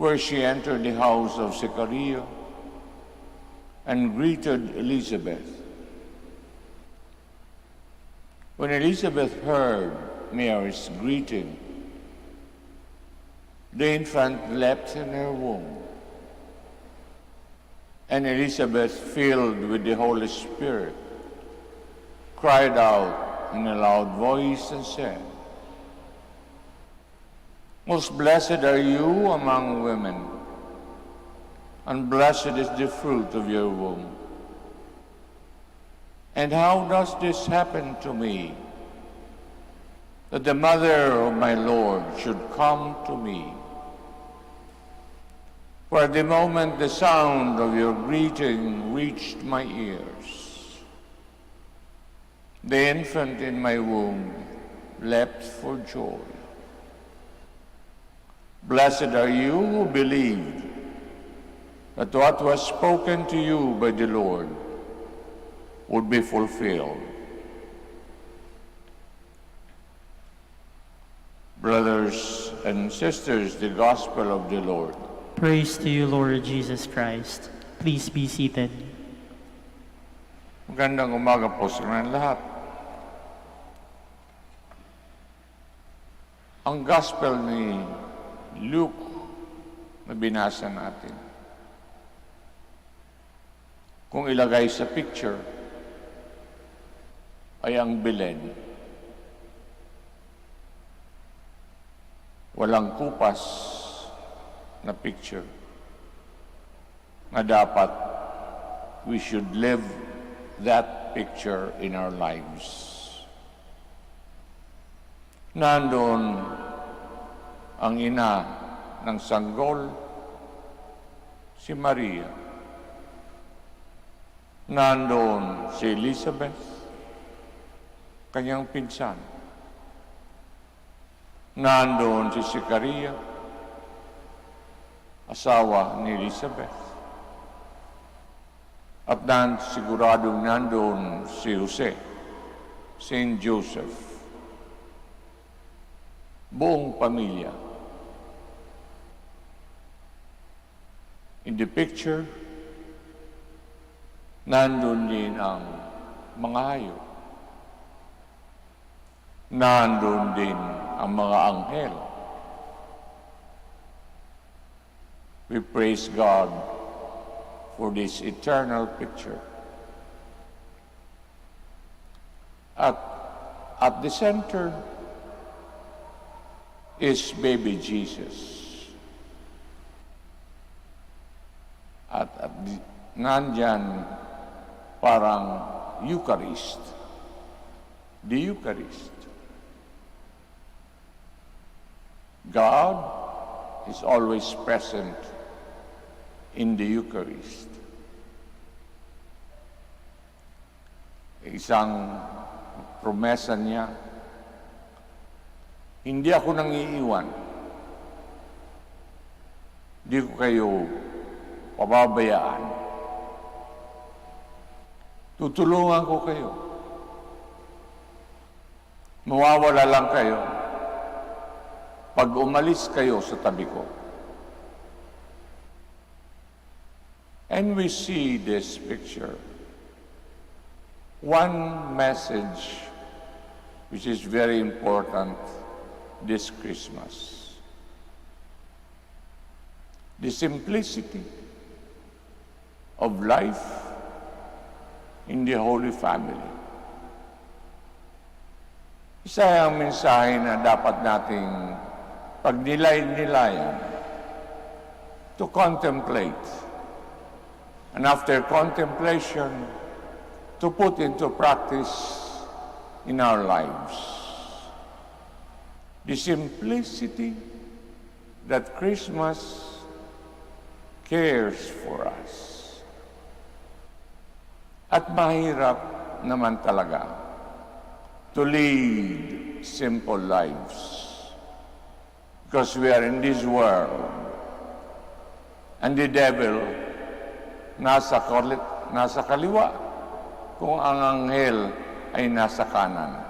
where she entered the house of Zechariah and greeted Elizabeth. When Elizabeth heard Mary's greeting, the infant leapt in her womb, and Elizabeth, filled with the Holy Spirit, cried out in a loud voice and said, "Most blessed are you among women, and blessed is the fruit of your womb. And how does this happen to me, that the mother of my Lord should come to me? For at the moment the sound of your greeting reached my ears, the infant in my womb leapt for joy. Blessed are you who believed that what was spoken to you by the Lord would be fulfilled." Brothers and sisters, the Gospel of the Lord. Praise to you, Lord Jesus Christ. Please be seated. Magandang umaga po sa kanilang lahat. Ang Gospel ni Luke na binasa natin, kung ilagay sa picture, ay ang Belen. Walang kupas na picture na dapat we should live that picture in our lives. Nandoon ang ina ng sanggol, si Maria. Nandoon si Elizabeth, kanyang pinsan. Nandoon si Zechariah, asawa ni Elizabeth. At siguradong nandoon si Jose, Saint Joseph. Buong pamilya. In the picture, nandun din ang mga hayop. Nandun din ang mga anghel. We praise God for this eternal picture. At the center is baby Jesus. At nandyan parang eucharist. The Eucharist. God is always present in the Eucharist. Isang promesa niya, hindi ako nang iiwan. Hindi ko kayo pababayaan. Tutulungan ko kayo. Mawawala lang kayo pag umalis kayo sa tabi ko. And we see this picture. One message which is very important this Christmas. The simplicity of life in the Holy Family. Isa ang mensahe na dapat nating pagnilay-nilayan, to contemplate, and after contemplation, to put into practice in our lives. The simplicity that Christmas cares for us. At mahirap naman talaga to lead simple lives. Because we are in this world, and the devil nasa kaliwa, kung ang anghel ay nasa kanan.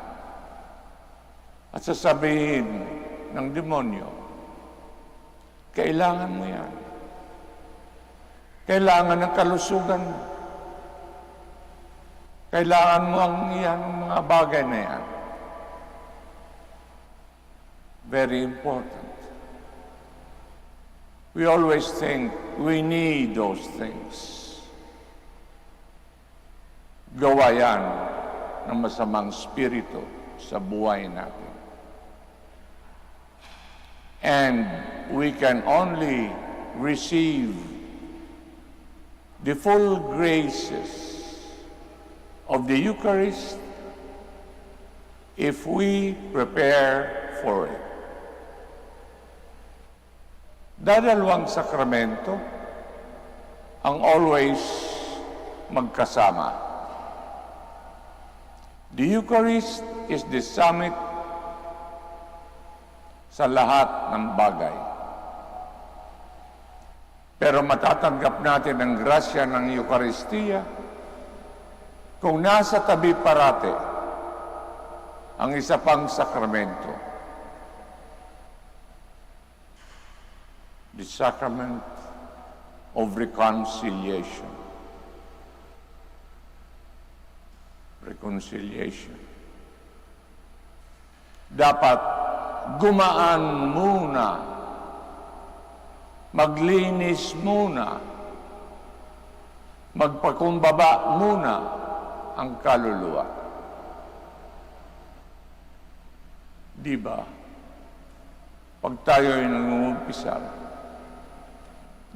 At sasabihin ng demonyo, Kailangan mo yan. Kailangan ng kalusugan mo. Kailangan mo ang mga bagay na yan. Very important. We always think we need those things. Gawa yan ng masamang spirito sa buhay natin. And we can only receive the full graces of the Eucharist if we prepare for it. Dadalawang sakramento ang always magkasama. The Eucharist is the summit sa lahat ng bagay. Pero matatanggap natin ang grasya ng Eucharistia kung nasa tabi parate ang isa pang sakramento, the Sacrament of Reconciliation. Reconciliation. Dapat gumaan muna, maglinis muna, magpakumbaba muna ang kaluluwa. Di ba? Pag tayo'y nangungumpisal,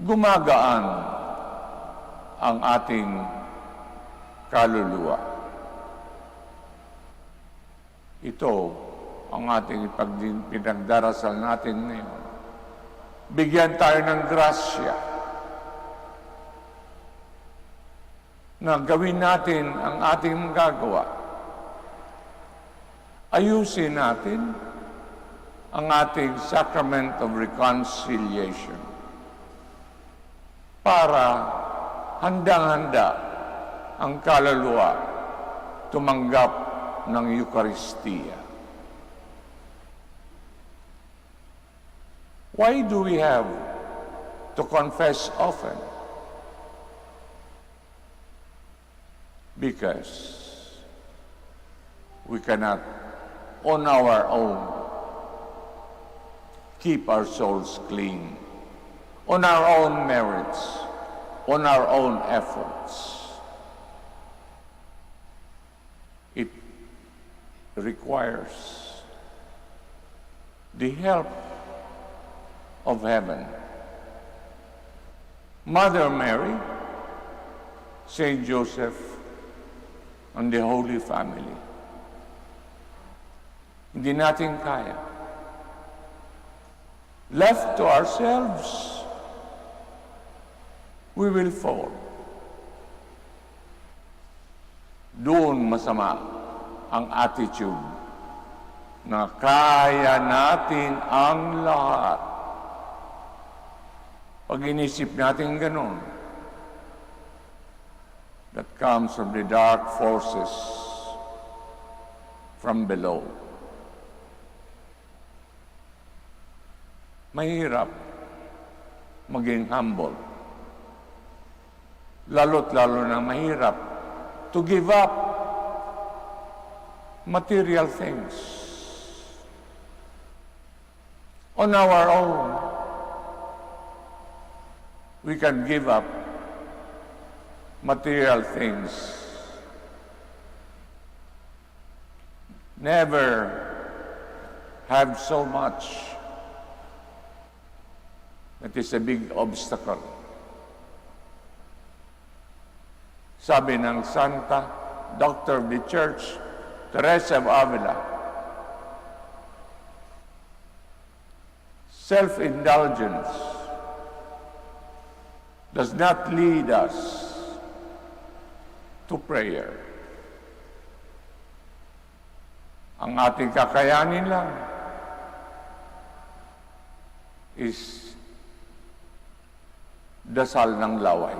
gumagaan ang ating kaluluwa. Ito ang ating pinagdarasal natin ngayon. Bigyan tayo ng grasya na gawin natin ang ating magagawa. Ayusin natin ang ating Sacrament of Reconciliation para handang-handa ang kaluluwa tumanggap ng Eucharistia. Why do we have to confess often? Because we cannot, on our own, keep our souls clean, on our own merits, on our own efforts. It requires the help of heaven. Mother Mary, Saint Joseph, and the Holy Family. Hindi natin kaya. Left to ourselves, we will fall. Doon masama ang attitude na kaya natin ang lahat. Pag inisip natin ganun, that comes from the dark forces from below. Mahirap maging humble. Lalo't lalo na mahirap to give up material things. On our own, we can give up material things. Never have so much that is a big obstacle. Sabi ng Santa Doctor of the Church, Teresa of Avila, self-indulgence does not lead us to prayer. Ang ating kakayanin lang is dasal ng laway.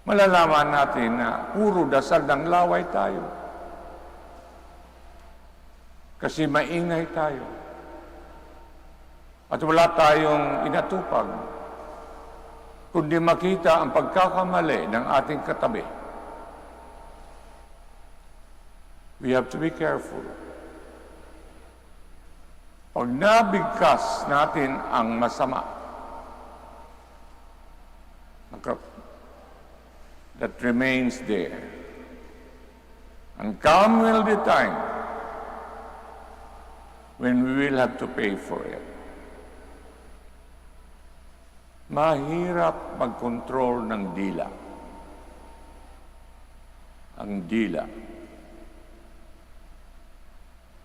Malalaman natin na puro dasal ng laway tayo. Kasi maingay tayo. At wala tayong inatupag, kundi makita ang pagkakamali ng ating katabi. We have to be careful. Pag nabigkas natin ang masama, that remains there. And come will the time when we will have to pay for it. Mahirap mag-control ng dila. Ang dila.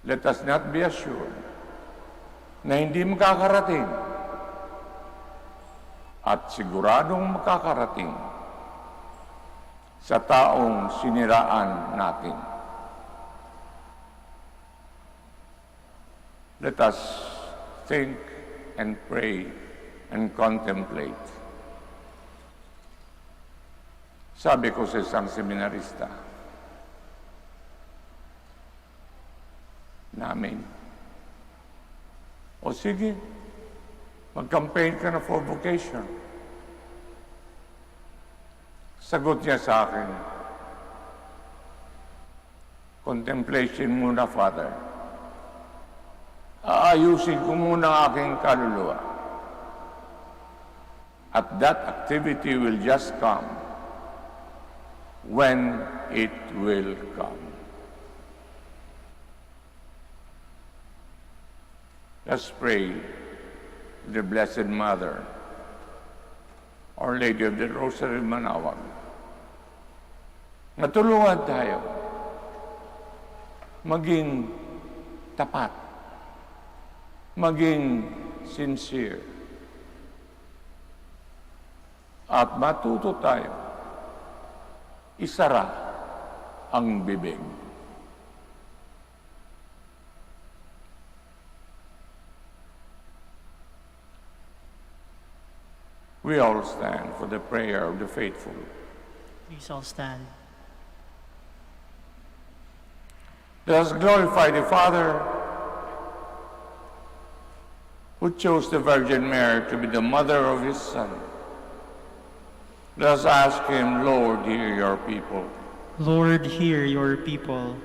Let us not be assured na hindi makakarating at siguradong makakarating sa taong siniraan natin. Let us think and pray and contemplate. Sabi ko sa isang seminarista namin, o sige, mag-campaign ka na for vocation. Sagot niya sa akin, contemplation muna, Father. Aayusin ko muna ang aking kaluluwa. At that activity will just come when it will come. Let's pray to the Blessed Mother, Our Lady of the Rosary of Manaoag. Natulungan tayo maging tapat, maging sincere, at matuto tayo isara ang bibig. We all stand for the prayer of the faithful. Please all stand. Let us glorify the Father who chose the Virgin Mary to be the mother of his Son. Let us ask him, Lord, hear your people. Lord, hear your people.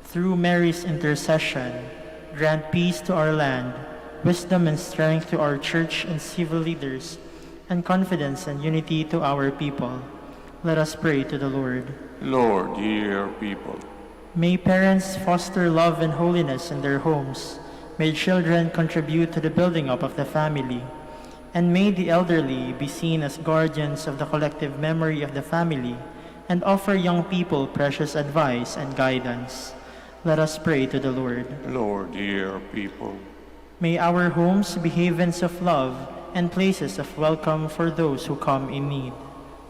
Through Mary's intercession, grant peace to our land, wisdom and strength to our church and civil leaders, and confidence and unity to our people. Let us pray to the Lord. Lord, hear your people. May parents foster love and holiness in their homes. May children contribute to the building up of the family. And may the elderly be seen as guardians of the collective memory of the family and offer young people precious advice and guidance. Let us pray to the Lord. Lord, hear your people. May our homes be havens of love and places of welcome for those who come in need.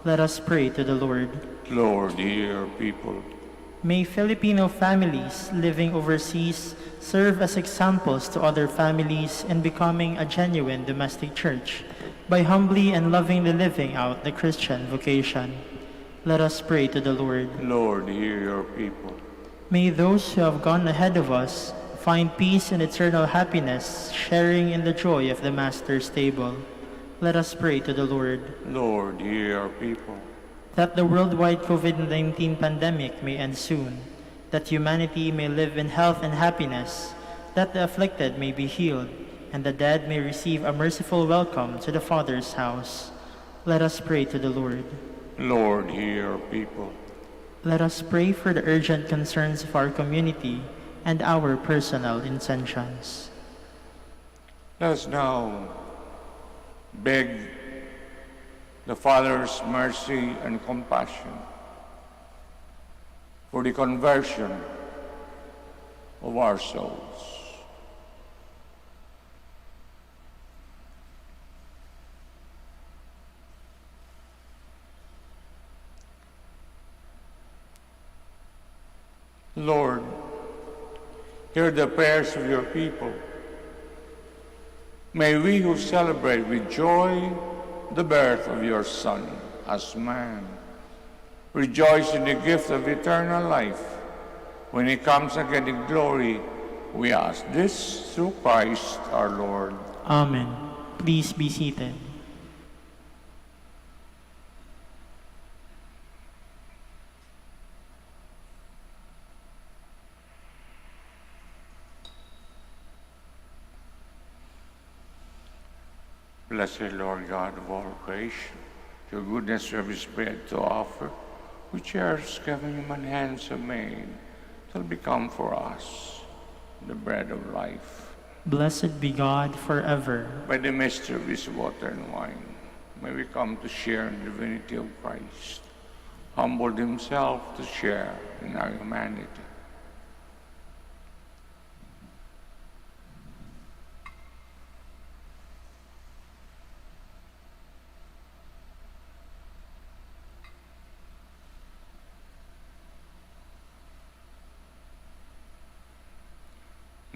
Let us pray to the Lord. Lord, hear your people. May Filipino families living overseas serve as examples to other families in becoming a genuine domestic church by humbly and lovingly living out the Christian vocation. Let us pray to the Lord. Lord, hear your people. May those who have gone ahead of us find peace and eternal happiness, sharing in the joy of the Master's table. Let us pray to the Lord. Lord, hear your people. That the worldwide COVID-19 pandemic may end soon, that humanity may live in health and happiness, that the afflicted may be healed, and the dead may receive a merciful welcome to the Father's house. Let us pray to the Lord. Lord, hear your people. Let us pray for the urgent concerns of our community and our personal intentions. Let us now beg the Father's mercy and compassion for the conversion of our souls. Lord, hear the prayers of your people. May we who celebrate with joy the birth of your Son as man rejoice in the gift of eternal life. When he comes again in glory, we ask this through Christ our Lord. Amen. Please be seated. Blessed Lord God of all creation, your goodness we have spread to offer, which yours given human hands have made, shall become for us the bread of life. Blessed be God forever. By the mystery of this water and wine, may we come to share in the divinity of Christ, humbled himself to share in our humanity.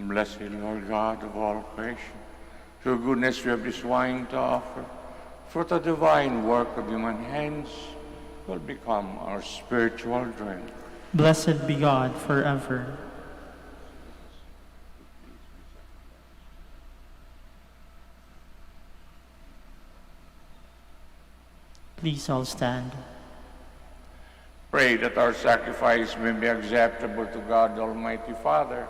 Blessed Lord God of all creation, through goodness we have this wine to offer, for the divine work of human hands will become our spiritual drink. Blessed be God forever. Please all stand. Pray that our sacrifice may be acceptable to God Almighty Father.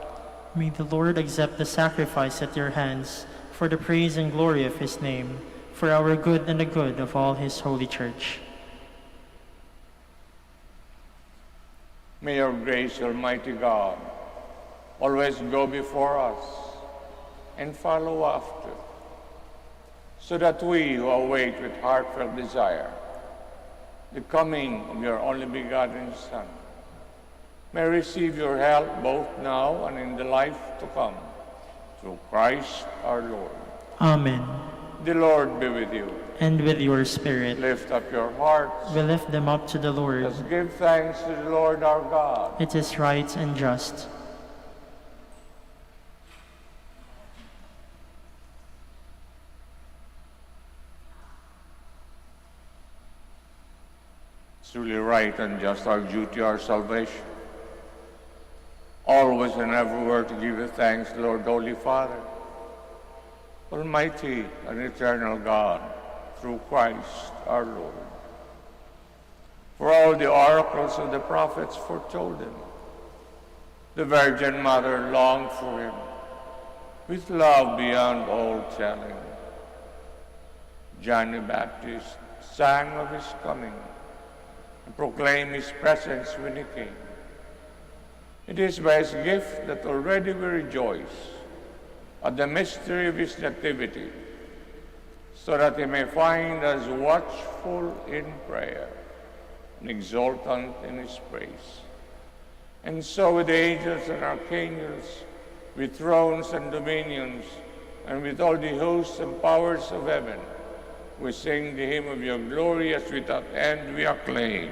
May the Lord accept the sacrifice at your hands for the praise and glory of his name, for our good and the good of all his holy church. May your grace, Almighty God, always go before us and follow after, so that we who await with heartfelt desire the coming of your only begotten Son may receive your help both now and in the life to come, through Christ our Lord. Amen. The Lord be with you. And with your spirit. Lift up your hearts. We lift them up to the Lord. Let's give thanks to the Lord our God. It is right and just. It's really right and just, our duty, our salvation. Always and everywhere to give you thanks, Lord, Holy Father, Almighty and eternal God, through Christ our Lord. For all the oracles of the prophets foretold him. The Virgin Mother longed for him with love beyond all telling. John the Baptist sang of his coming and proclaimed his presence when he came. It is by his gift that already we rejoice at the mystery of his nativity, so that he may find us watchful in prayer and exultant in his praise. And so with the angels and archangels, with thrones and dominions, and with all the hosts and powers of heaven, we sing the hymn of your glory as without end we acclaim.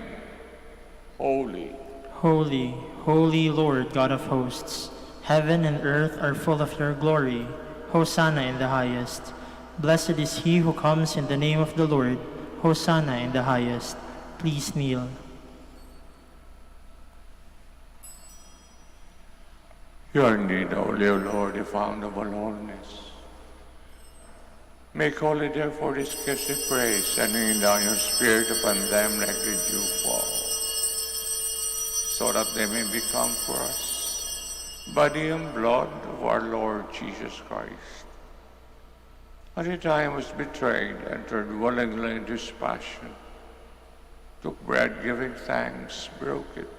Holy, holy, holy Lord God of hosts, heaven and earth are full of your glory. Hosanna in the highest. Blessed is he who comes in the name of the Lord. Hosanna in the highest. Please kneel. you are indeed holy, O Lord, the fount of all holiness. Make holy therefore this gift, we pray, sending down your Spirit upon them like the dew fall, so that they may become for us body and blood of our Lord Jesus Christ. At the time he was betrayed, entered willingly into his passion, took bread, giving thanks, broke it,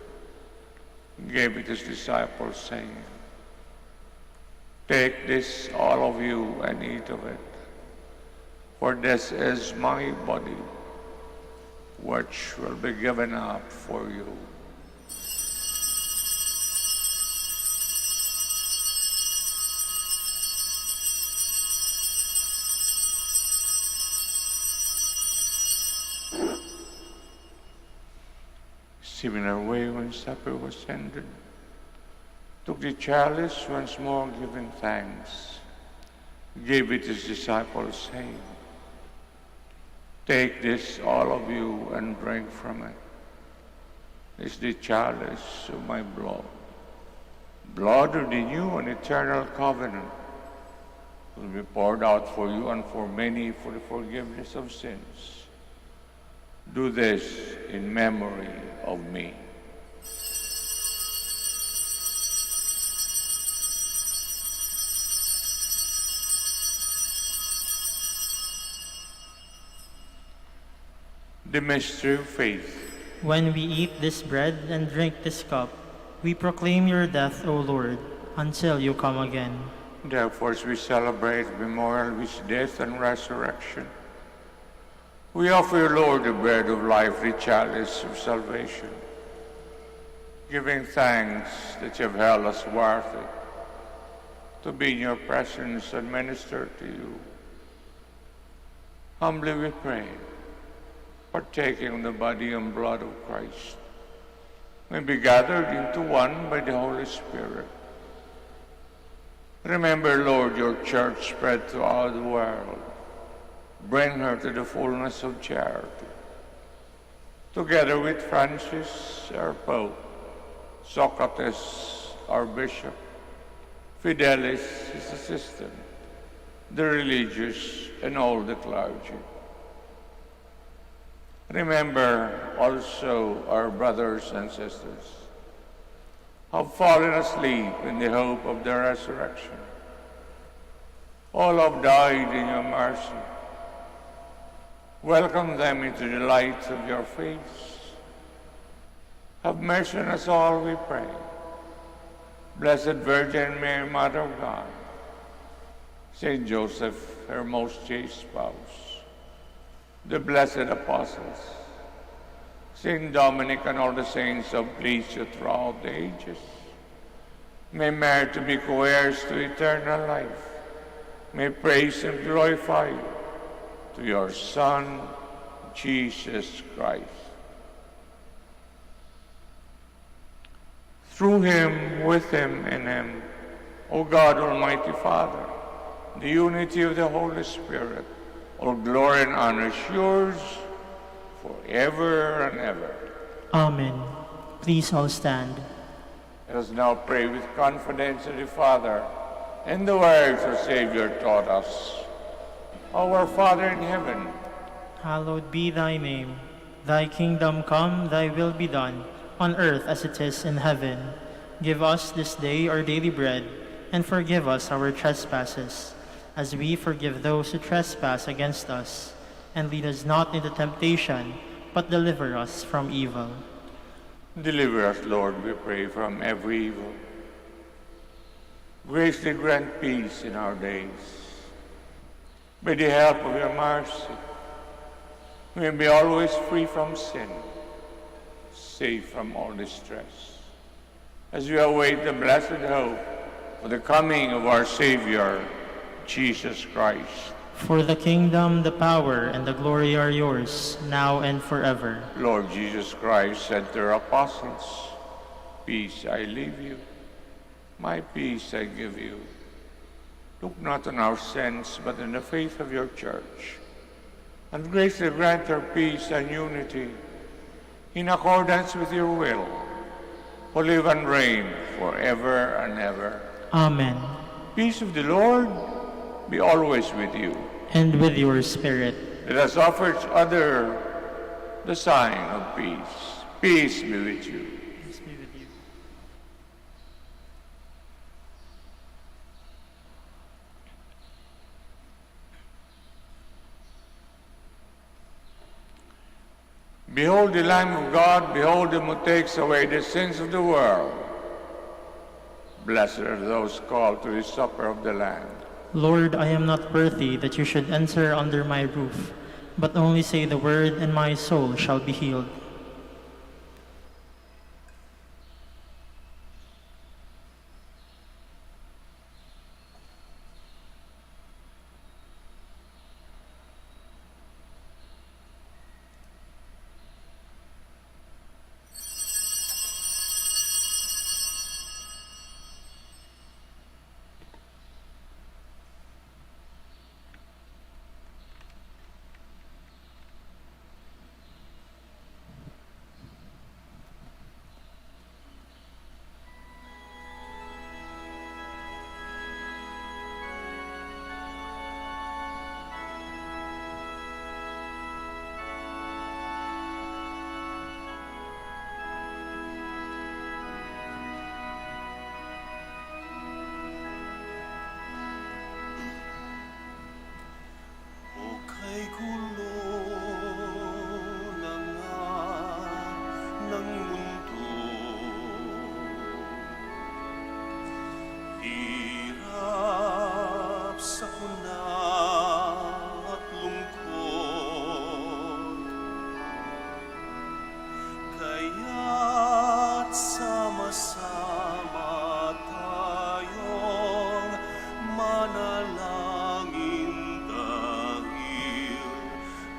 and gave it to his disciples, saying, "Take this, all of you, and eat of it, for this is my body, which will be given up for you." Similar way, when supper was ended, took the chalice, once more giving thanks, gave it to his disciples, saying, "Take this, all of you, and drink from it. This is the chalice of my blood, blood of the new and eternal covenant, will be poured out for you and for many for the forgiveness of sins. Do this in memory of me. The mystery of faith. When we eat this bread and drink this cup, we proclaim your death, O Lord, until you come again. Therefore, as we celebrate the memorial of his death and resurrection, we offer you, Lord, the bread of life, the chalice of salvation, giving thanks that you have held us worthy to be in your presence and minister to you. Humbly we pray, partaking of the body and blood of Christ, may be gathered into one by the Holy Spirit. Remember, Lord, your church spread throughout the world. Bring her to the fullness of charity. Together with Francis, our Pope, Socrates, our Bishop, Fidelis, his assistant, the religious, and all the clergy. Remember also our brothers and sisters who have fallen asleep in the hope of the resurrection. All have died in your mercy. Welcome them into the light of your face. Have mercy on us all, we pray. Blessed Virgin Mary, Mother of God, Saint Joseph, her most chaste spouse, the blessed apostles, Saint Dominic and all the saints who have pleased you throughout the ages, may merit to be co-heirs to eternal life, may praise and glorify you, to your Son, Jesus Christ. Through him, with him, in him, O God, Almighty Father, the unity of the Holy Spirit, all glory and honor is yours forever and ever. Amen. Please all stand. Let us now pray with confidence to the Father and the words our Savior taught us. Our Father in heaven, Hallowed be thy name. Thy kingdom come, thy will be done, on earth as it is in heaven. Give us this day our daily bread, and forgive us our trespasses, as we forgive those who trespass against us. And lead us not into temptation, but deliver us from evil. deliver us, Lord, we pray, from every evil. Graciously grant peace in our days. By the help of your mercy, we may be always free from sin, safe from all distress, as we await the blessed hope for the coming of our Savior, Jesus Christ. For the kingdom, the power, and the glory are yours, now and forever. Lord Jesus Christ said to your apostles, "Peace I leave you, my peace I give you. Look not on our sins, but on the faith of your church, and graciously grant her peace and unity in accordance with your will, who live and reign forever and ever." Amen. Peace of the Lord be always with you. And with your spirit. Let us offer each other the sign of peace. Peace be with you. Peace be with you. Behold the Lamb of God, behold him who takes away the sins of the world. Blessed are those called to the supper of the Lamb. Lord, I am not worthy that you should enter under my roof, but only say the word, and my soul shall be healed. hirap sakuna at lungkot, kaya't sama-sama tayong manalangin dahil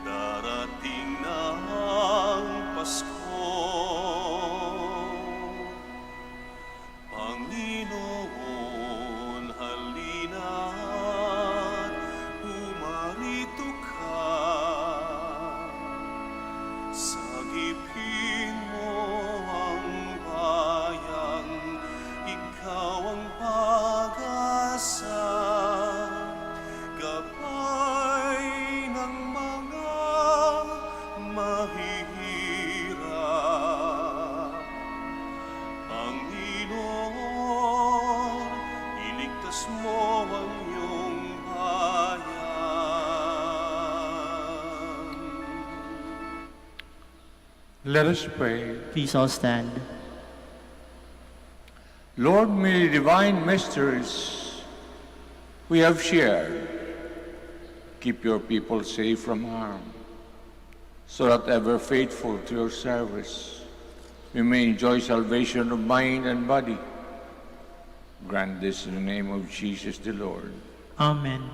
darating na ang Pasko. Panginoon, halina't humarito ka. Sagipin mo ang bayang, ikaw ang pag-asa. Gabay ng mga mahihirap. Panginoon, iligtas mo ang iyong bayan. Let us pray. Please all stand. Lord, may the divine mysteries we have shared keep your people safe from harm, so that ever faithful to your service, we may enjoy salvation of mind and body. Grant this in the name of Jesus the Lord. Amen.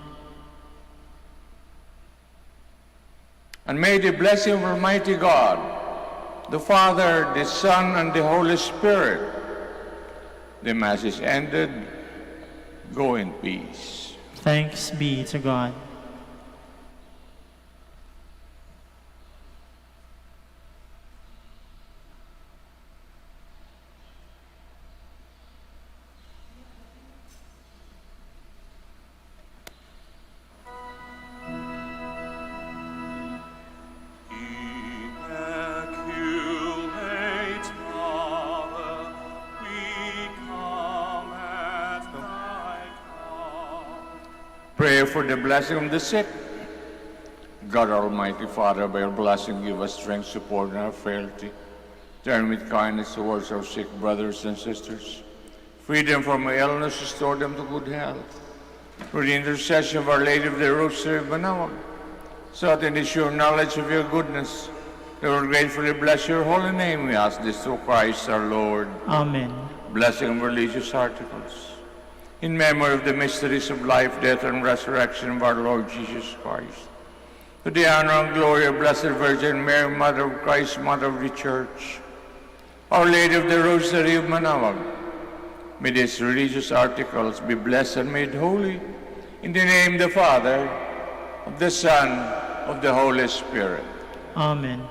And may the blessing of Almighty God, the Father, the Son, and the Holy Spirit, the Mass is ended. Go in peace. Thanks be to God. Immaculate Mother, we come at thy call. Pray for the blessing of the sick. God Almighty Father, by your blessing, give us strength, support, in our frailty. Turn with kindness towards our sick brothers and sisters. Free them from illness, restore them to good health. Through the intercession of Our Lady of the Rosary of Manaoag, so that in the sure knowledge of your goodness, we will gratefully bless your holy name. We ask this through Christ our Lord. Amen. Blessing of religious articles. In memory of the mysteries of life, death, and resurrection of our Lord Jesus Christ. To the honor and glory of Blessed Virgin Mary, Mother of Christ, Mother of the Church, Our Lady of the Rosary of Manaoag, may these religious articles be blessed and made holy. In the name of the Father, of the Son, of the Holy Spirit. Amen.